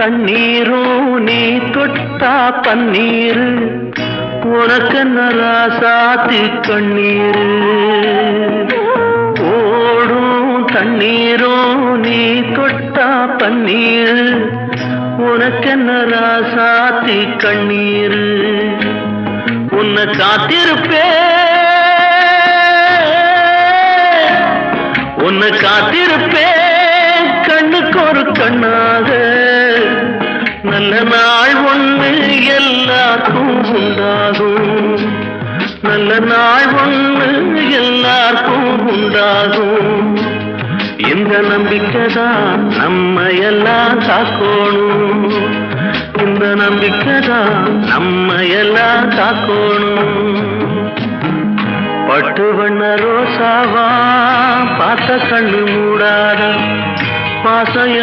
தண்ணீரும் நீ தொட்டா பன்னீரு உனக்கென்ன ராசாத்தி கண்ணீரு ஓடும் தண்ணீரும் நீ தொட்டா பன்னீரு உனக்கென்ன ராசாத்தி கண்ணீரு உன்னை காத்திருப்பேன் கண்ணுக்கு ஒரு கண்ணாக நல்ல நாள் ஒன்று எல்லாருக்கும் உண்டாகும் நல்ல நாள் ஒன்று எல்லாருக்கும் உண்டாகும் இந்த நம்பிக்கைதான் நம்ம எல்லாம் காக்கணும் இந்த நம்பிக்கைதான் நம்ம எல்லாம் காக்கணும் பட்டு வண்ண ரோசாவா பார்த்த கண்ணு மூடாத பாசம்